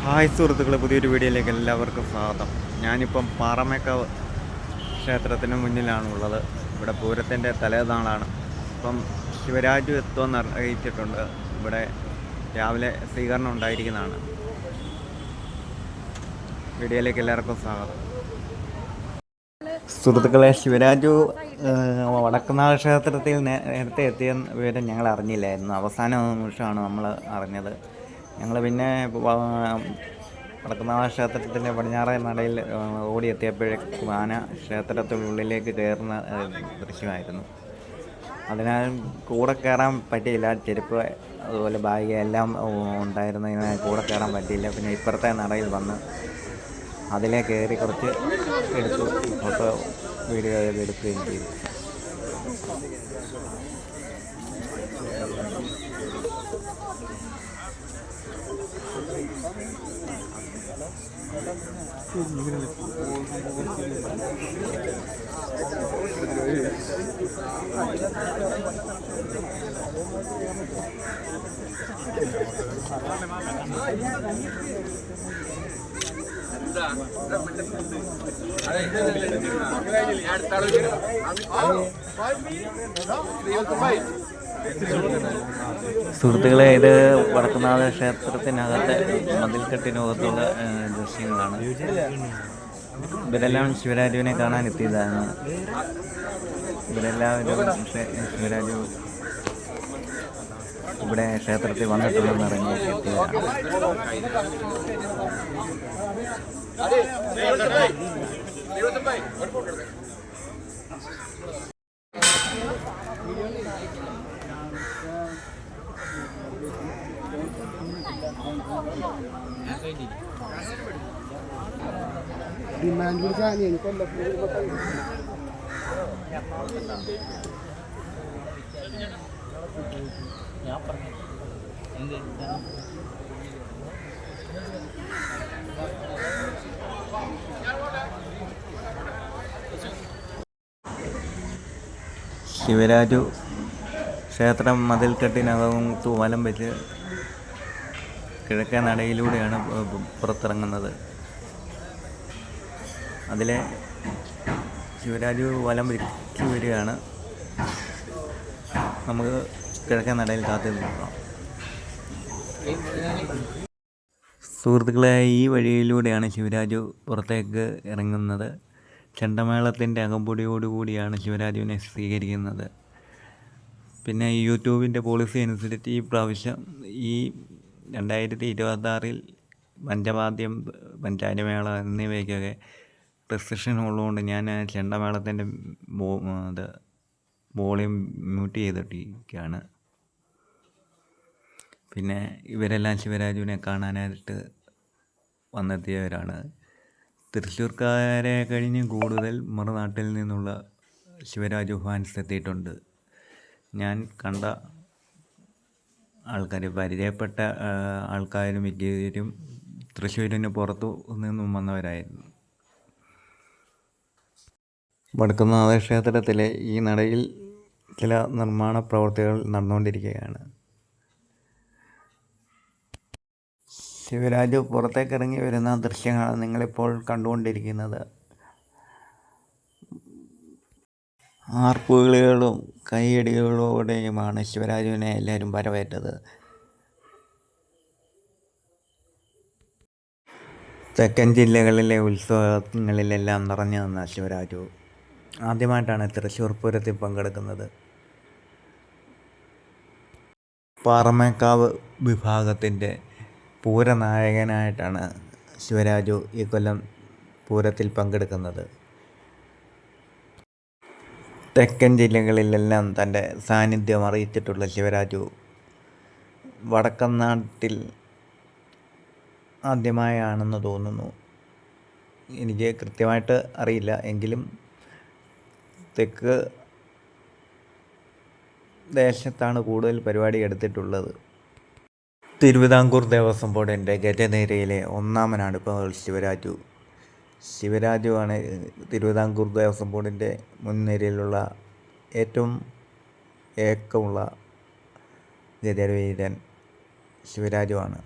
Hi സുഹൃത്തുക്കളെ, പുതിയൊരു വീഡിയോയിലേക്ക് എല്ലാവർക്കും സ്വാഗതം. ഞാനിപ്പം പാറമേക്കാവ് ക്ഷേത്രത്തിന് മുന്നിലാണുള്ളത്. ഇവിടെ പൂരത്തിൻ്റെ തലേനാളാണ്. ഇപ്പം ശിവരാജു എത്തുമെന്ന് അറിയിച്ചിട്ടുണ്ട്. ഇവിടെ രാവിലെ സ്വീകരണം ഉണ്ടായിരിക്കുന്നതാണ്. വീഡിയോയിലേക്ക് എല്ലാവർക്കും സ്വാഗതം. സുഹൃത്തുക്കളെ, ശിവരാജു വടക്കുന്നാഥ ക്ഷേത്രത്തിൽ നേരത്തെ എത്തിയ വിവരം ഞങ്ങൾ അറിഞ്ഞില്ലായിരുന്നു. അവസാന നിമിഷമാണ് നമ്മൾ അറിഞ്ഞത്. ഞങ്ങൾ പിന്നെ വടക്കുന്നാഥ ക്ഷേത്രത്തിൻ്റെ പടിഞ്ഞാറേ നടയിൽ ഓടിയെത്തിയപ്പോഴേക്കും ആന ക്ഷേത്രത്തിനുള്ളിലേക്ക് കയറുന്ന ദൃശ്യമായിരുന്നു. അതിനാൽ കൂടെ കയറാൻ പറ്റിയില്ല. ചെരുപ്പ് അതുപോലെ ബാഗ് എല്ലാം ഉണ്ടായിരുന്നതിനാൽ കൂടെ കയറാൻ പറ്റിയില്ല. പിന്നെ ഇപ്പുറത്തെ നടയിൽ വന്ന് അതിലെ കയറി കുറച്ച് എടുത്തു, ഫോട്ടോ വീഡിയോ എടുക്കുകയും ചെയ്തു. സുഹൃത്തുക്കളെ, ഇത് വടക്കുന്നാഥ ക്ഷേത്രത്തിനകത്തെ മതിൽക്കെട്ടിനകത്തുള്ള ദൃശ്യങ്ങളാണ്. ഇവരെല്ലാം ശിവരാജുവിനെ കാണാൻ എത്തിയതാണ്. ഇവരെല്ലാവരും ശിവരാജു ഇവിടെ ക്ഷേത്രത്തിൽ വന്നിട്ടുണ്ടെന്ന് ഇറങ്ങി എത്തിയതാണ്. ഡിമാൻഡ് പിടിച്ചാൽ ഞാൻ പറഞ്ഞു എന്ത് ശിവരാജു ക്ഷേത്രം മതിൽക്കെട്ടിനകവും വലം വെച്ച് കിഴക്കേ നടയിലൂടെയാണ് പുറത്തിറങ്ങുന്നത്. അതിലെ ശിവരാജു വലം വെച്ച് വരികയാണ്. നമുക്ക് കിഴക്കേ നടയിൽ കാത്തു നിൽക്കാം. സുഹൃത്തുക്കളെ, ഈ വഴിയിലൂടെയാണ് ശിവരാജു പുറത്തേക്ക് ഇറങ്ങുന്നത്. ചെണ്ടമേളത്തിൻ്റെ അകമ്പൊടിയോടുകൂടിയാണ് ശിവരാജുവിനെ സ്വീകരിക്കുന്നത്. പിന്നെ യൂട്യൂബിൻ്റെ പോളിസി അനുസരിച്ച് ഈ പ്രാവശ്യം ഈ 2026 പഞ്ചവാദ്യം, പഞ്ചാരിമേള എന്നിവയ്ക്കൊക്കെ റെസ്ട്രിക്ഷൻ ഉള്ളതുകൊണ്ട് ഞാൻ ചെണ്ടമേളത്തിൻ്റെ വോളിയം മ്യൂട്ട് ചെയ്തിട്ടിരിക്കുകയാണ്. പിന്നെ ഇവരെല്ലാം ശിവരാജുവിനെ കാണാനായിട്ട് വന്നെത്തിയവരാണ്. തൃശ്ശൂർക്കാരെ കഴിഞ്ഞ് കൂടുതൽ മറുനാട്ടിൽ നിന്നുള്ള ശിവരാജു ഫാൻസ് എത്തിയിട്ടുണ്ട്. ഞാൻ കണ്ട ആൾക്കാർ, പരിചയപ്പെട്ട ആൾക്കാരും മിക്കവരും തൃശ്ശൂരിന് പുറത്തു നിന്നും വന്നവരായിരുന്നു. വടക്കുന്നാഥ ക്ഷേത്രത്തിലെ ഈ നടയിൽ ചില നിർമ്മാണ പ്രവൃത്തികൾ നടന്നുകൊണ്ടിരിക്കുകയാണ്. ശിവരാജു പുറത്തേക്ക് ഇറങ്ങി വരുന്ന ദൃശ്യങ്ങളാണ് നിങ്ങളിപ്പോൾ കണ്ടുകൊണ്ടിരിക്കുന്നത്. ആർപ്പുവിളികളും കൈയടികളോടെയുമാണ് ശിവരാജുവിനെ എല്ലാവരും വരവേറ്റത്. തെക്കൻ ജില്ലകളിലെ ഉത്സവങ്ങളിലെല്ലാം നിറഞ്ഞു നിന്ന ശിവരാജു ആദ്യമായിട്ടാണ് തൃശ്ശൂർ പൂരത്തിൽ പങ്കെടുക്കുന്നത്. പാറമേക്കാവ് വിഭാഗത്തിൻ്റെ പൂരനായകനായിട്ടാണ് ശിവരാജു ഈ കൊല്ലം പൂരത്തിൽ പങ്കെടുക്കുന്നത്. തെക്കൻ ജില്ലകളിലെല്ലാം തൻ്റെ സാന്നിധ്യം അറിയിച്ചിട്ടുള്ള ശിവരാജു വടക്കൻ നാട്ടിൽ ആദ്യമായാണെന്ന് തോന്നുന്നു. എനിക്ക് കൃത്യമായിട്ട് അറിയില്ല, എങ്കിലും തെക്ക് ദേശത്താണ് കൂടുതൽ പരിപാടി എടുത്തിട്ടുള്ളത്. തിരുവിതാംകൂർ ദേവസ്വം ബോർഡിൻ്റെ ഗജനിരയിലെ ഒന്നാമനാണ് ഇപ്പോൾ ശിവരാജു. ശിവരാജുവാണ് തിരുവിതാംകൂർ ദേവസ്വം ബോർഡിൻ്റെ മുൻനിരയിലുള്ള ഏറ്റവും ഏക്കമുള്ള ഗജവീരൻ ശിവരാജുവാണ്.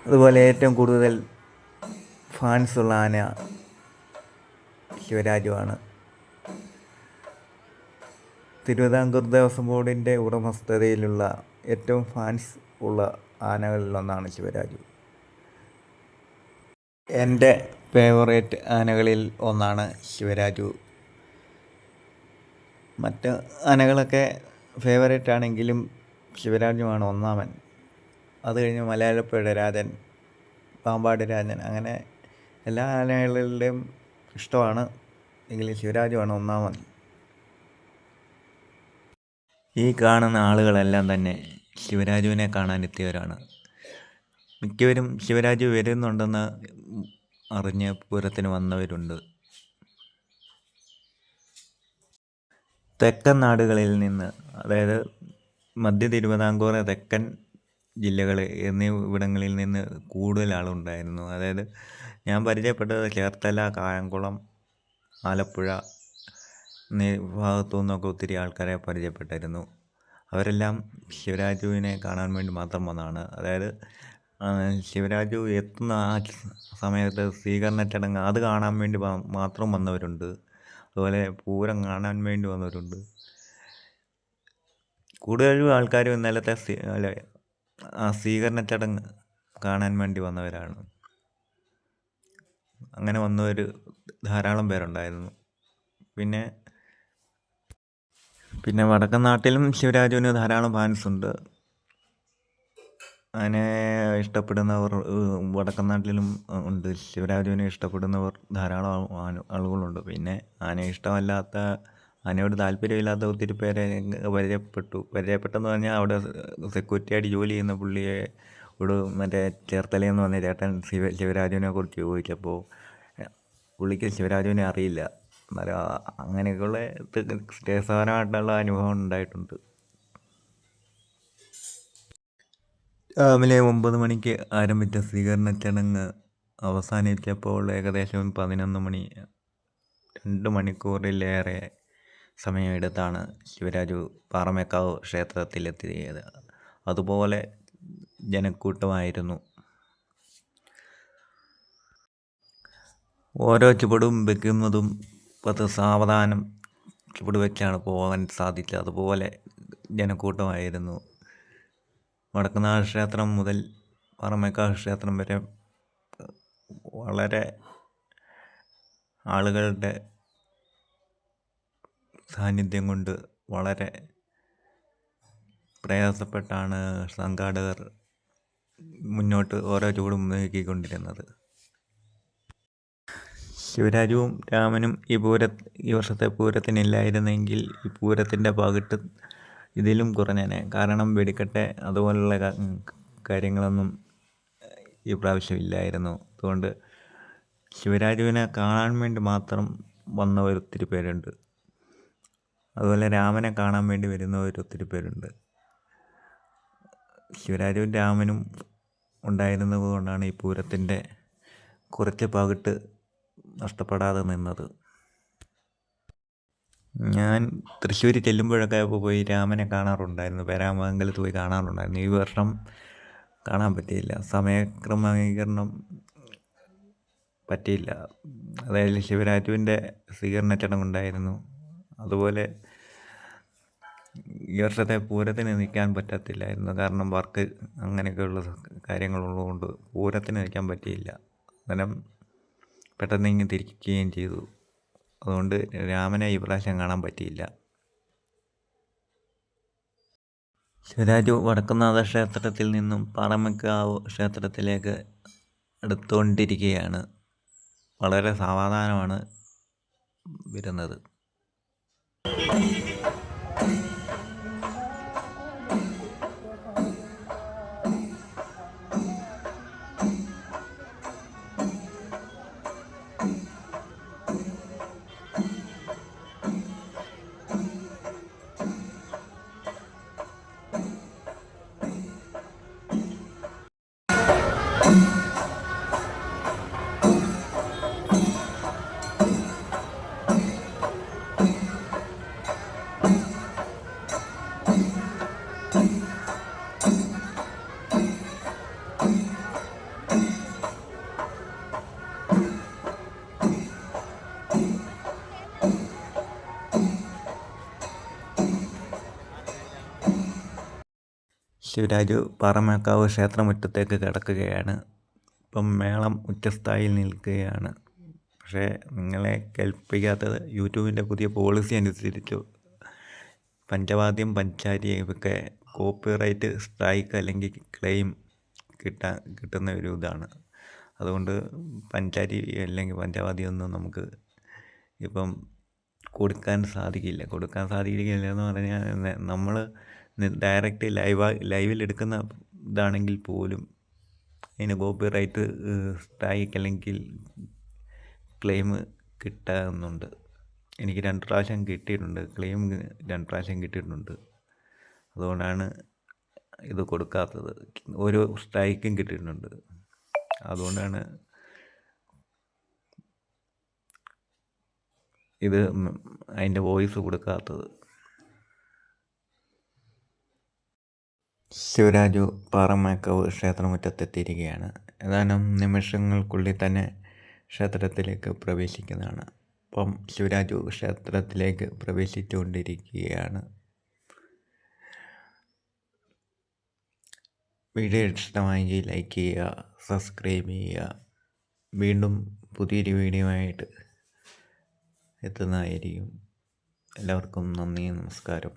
അതുപോലെ ഏറ്റവും കൂടുതൽ ഫാൻസുള്ള ആന ശിവരാജുവാണ്. തിരുവിതാംകൂർ ദേവസ്വം ബോർഡിൻ്റെ ഉടമസ്ഥതയിലുള്ള ഏറ്റവും ഫാൻസ് ഉള്ള ആനകളിലൊന്നാണ് ശിവരാജു. എൻ്റെ ഫേവറേറ്റ് ആനകളിൽ ഒന്നാണ് ശിവരാജു. മറ്റ് ആനകളൊക്കെ ഫേവറേറ്റ് ആണെങ്കിലും ശിവരാജുവാണ് ഒന്നാമൻ. അത് കഴിഞ്ഞ് മലയാളപ്പുഴ രാജൻ, പാമ്പാടി രാജൻ, അങ്ങനെ എല്ലാ ആനകളുടെയും ഇഷ്ടമാണ്. എങ്കിലും ശിവരാജുവാണ് ഒന്നാമൻ. ഈ കാണുന്ന ആളുകളെല്ലാം തന്നെ ശിവരാജുവിനെ കാണാനെത്തിയവരാണ്. മിക്കവരും ശിവരാജു വരുന്നുണ്ടെന്ന് അറിഞ്ഞ് പൂരത്തിന് വന്നവരുണ്ട്. തെക്കൻ നാടുകളിൽ നിന്ന്, അതായത് മധ്യ തിരുവിതാംകൂർ, തെക്കൻ ജില്ലകൾ എന്നിവിടങ്ങളിൽ നിന്ന് കൂടുതൽ ആളുണ്ടായിരുന്നു. അതായത് ഞാൻ പരിചയപ്പെട്ടത് ചേർത്തല, കായംകുളം, ആലപ്പുഴ എന്നീ ഭാഗത്തു നിന്നൊക്കെ ഒത്തിരി ആൾക്കാരെ പരിചയപ്പെട്ടിരുന്നു. അവരെല്ലാം ശിവരാജുവിനെ കാണാൻ വേണ്ടി മാത്രം വന്നതാണ്. അതായത് ശിവരാജു എത്തുന്ന ആ സമയത്ത് സ്വീകരണ ചടങ്ങ് അത് കാണാൻ വേണ്ടി മാത്രം വന്നവരുണ്ട്. അതുപോലെ പൂരം കാണാൻ വേണ്ടി വന്നവരുണ്ട്. കൂടുതലും ആൾക്കാരും ഇന്നലത്തെ ആ സ്വീകരണ ചടങ്ങ് കാണാൻ വേണ്ടി വന്നവരാണ്. അങ്ങനെ വന്നവർ ധാരാളം പേരുണ്ടായിരുന്നു. പിന്നെ വടക്കൻ നാട്ടിലും ശിവരാജുവിന് ധാരാളം ഫാൻസ് ഉണ്ട്. അതിനെ ഇഷ്ടപ്പെടുന്നവർ വടക്കൻ നാട്ടിലും ഉണ്ട്. ശിവരാജുവിനെ ഇഷ്ടപ്പെടുന്നവർ ധാരാളം ആളുകളുണ്ട്. പിന്നെ ആനയെ ഇഷ്ടമല്ലാത്ത, ആനയോട് താല്പര്യമില്ലാത്ത ഒത്തിരി പേരെ പരിചയപ്പെട്ടെന്ന് പറഞ്ഞാൽ അവിടെ സെക്യൂരിറ്റിയായിട്ട് ജോലി ചെയ്യുന്ന പുള്ളിയോട് മറ്റേ ചേർത്തലയെന്ന് പറഞ്ഞ ചേട്ടൻ ശിവരാജുവിനെ കുറിച്ച് ചോദിച്ചപ്പോൾ പുള്ളിക്ക് ശിവരാജുവിനെ അറിയില്ല. എന്നാലും അങ്ങനെയൊക്കെയുള്ള രസകരമായിട്ടുള്ള അനുഭവം ഉണ്ടായിട്ടുണ്ട്. രാവിലെ 9 മണിക്ക് ആരംഭിച്ച സ്വീകരണ ചടങ്ങ് അവസാനിച്ചപ്പോൾ ഏകദേശം 11 മണി. 2 മണിക്കൂറിലേറെ സമയമെടുത്താണ് ശിവരാജു പാറമേക്കാവ് ക്ഷേത്രത്തിലെത്തിയത്. അതുപോലെ ജനക്കൂട്ടമായിരുന്നു. ഓരോ ചുവടും വയ്ക്കുന്നതും സാവധാനം ചുവട് വെച്ചാണ് പോകാൻ സാധിച്ചത്. അതുപോലെ ജനക്കൂട്ടമായിരുന്നു. വടക്കുന്നാഥ ക്ഷേത്രം മുതൽ പാറമേക്കാവ് ക്ഷേത്രം വരെ വളരെ ആളുകളുടെ സാന്നിധ്യം കൊണ്ട് വളരെ പ്രയാസപ്പെട്ടാണ് സംഘാടകർ മുന്നോട്ട് ഓരോ ചുവടും നീക്കിക്കൊണ്ടിരുന്നത്. ശിവരാജുവും രാമനും ഈ വർഷത്തെ പൂരത്തിനില്ലായിരുന്നെങ്കിൽ ഈ പൂരത്തിൻ്റെ പകിട്ട് ഇതിലും കുറഞ്ഞേനെ. കാരണം വെടിക്കെട്ട് അതുപോലുള്ള കാര്യങ്ങളൊന്നും ഈ പ്രാവശ്യം ഇല്ലായിരുന്നു. അതുകൊണ്ട് ശിവരാജുവിനെ കാണാൻ വേണ്ടി മാത്രം വന്നവർ ഒത്തിരി പേരുണ്ട്. അതുപോലെ രാമനെ കാണാൻ വേണ്ടി വരുന്നവർ ഒത്തിരി പേരുണ്ട്. ശിവരാജുവും രാമനും ഉണ്ടായിരുന്നത് കൊണ്ടാണ് ഈ പൂരത്തിൻ്റെ കുറച്ച് പകിട്ട് നഷ്ടപ്പെടാതെ നിന്നത്. ഞാൻ തൃശ്ശൂർ ചെല്ലുമ്പോഴൊക്കെ പോയി രാമനെ കാണാറുണ്ടായിരുന്നു. പേരാമംഗലത്ത് പോയി കാണാറുണ്ടായിരുന്നു. ഈ വർഷം കാണാൻ പറ്റിയില്ല. സമയക്രമീകരണം പറ്റിയില്ല. അതായത് ശിവരാജുവിൻ്റെ സ്വീകരണ ചടങ്ങുണ്ടായിരുന്നു. അതുപോലെ ഈ വർഷത്തെ പൂരത്തിന് നിൽക്കാൻ പറ്റത്തില്ലായിരുന്നു. കാരണം വർക്ക് അങ്ങനെയൊക്കെയുള്ള കാര്യങ്ങളുള്ളതുകൊണ്ട് പൂരത്തിന് നിൽക്കാൻ പറ്റിയില്ല. അന്നേരം പെട്ടെന്ന് ഇങ്ങ് തിരിക്കുകയും ചെയ്തു. അതുകൊണ്ട് രാമനെ ഈ പ്രാവശ്യം കാണാൻ പറ്റിയില്ല. ശിവരാജു വടക്കുംനാഥ ക്ഷേത്രത്തിൽ നിന്നും പാറമേക്കാവ് ക്ഷേത്രത്തിലേക്ക് അടുത്തുകൊണ്ടിരിക്കുകയാണ്. വളരെ സാവധാനമാണ് വരുന്നത്. ശിവരാജു പാറമേക്കാവ് ക്ഷേത്രമുറ്റത്തേക്ക് കടക്കുകയാണ്. ഇപ്പം മേളം ഉച്ചസ്ഥായിയിൽ നിൽക്കുകയാണ്. പക്ഷേ നിങ്ങളെ കേൾപ്പിക്കാത്തത് യൂട്യൂബിൻ്റെ പുതിയ പോളിസി അനുസരിച്ചു പഞ്ചവാദ്യം പഞ്ചാരി ഇവയൊക്കെ കോപ്പിറൈറ്റ് സ്ട്രൈക്ക് അല്ലെങ്കിൽ ക്ലെയിം കിട്ടുന്ന ഒരു ഇതാണ്. അതുകൊണ്ട് പഞ്ചാരി അല്ലെങ്കിൽ പഞ്ചവാദ്യമൊന്നും നമുക്ക് ഇപ്പം കൊടുക്കാൻ സാധിക്കില്ല എന്ന് പറഞ്ഞാൽ നമ്മൾ ഡയറക്റ്റ് ലൈവിൽ എടുക്കുന്ന ഇതാണെങ്കിൽ പോലും അതിന് കോപ്പിറൈറ്റ് സ്ട്രൈക്ക് അല്ലെങ്കിൽ ക്ലെയിം കിട്ടാവുന്നുണ്ട്. എനിക്ക് 2 പ്രാവശ്യം കിട്ടിയിട്ടുണ്ട്, ക്ലെയിം 2 പ്രാവശ്യം കിട്ടിയിട്ടുണ്ട്. അതുകൊണ്ടാണ് ഇത് കൊടുക്കാത്തത്. ഓരോ സ്ട്രൈക്കും കിട്ടിയിട്ടുണ്ട്. അതുകൊണ്ടാണ് ഇത് അതിൻ്റെ വോയിസ് കൊടുക്കാത്തത്. ശിവരാജു പാറമേക്കാവ് ക്ഷേത്രമുറ്റത്തെത്തിയിരിക്കുകയാണ്. ഏതാനും നിമിഷങ്ങൾക്കുള്ളിൽ തന്നെ ക്ഷേത്രത്തിലേക്ക് പ്രവേശിക്കുന്നതാണ്. അപ്പം ശിവരാജു ക്ഷേത്രത്തിലേക്ക് പ്രവേശിച്ചുകൊണ്ടിരിക്കുകയാണ്. വീഡിയോ ഇഷ്ടമായെങ്കിൽ ലൈക്ക് ചെയ്യുക, സബ്സ്ക്രൈബ് ചെയ്യുക. വീണ്ടും പുതിയൊരു വീഡിയോ ആയിട്ട് എത്തുന്നതായിരിക്കും. എല്ലാവർക്കും നന്ദി, നമസ്കാരം.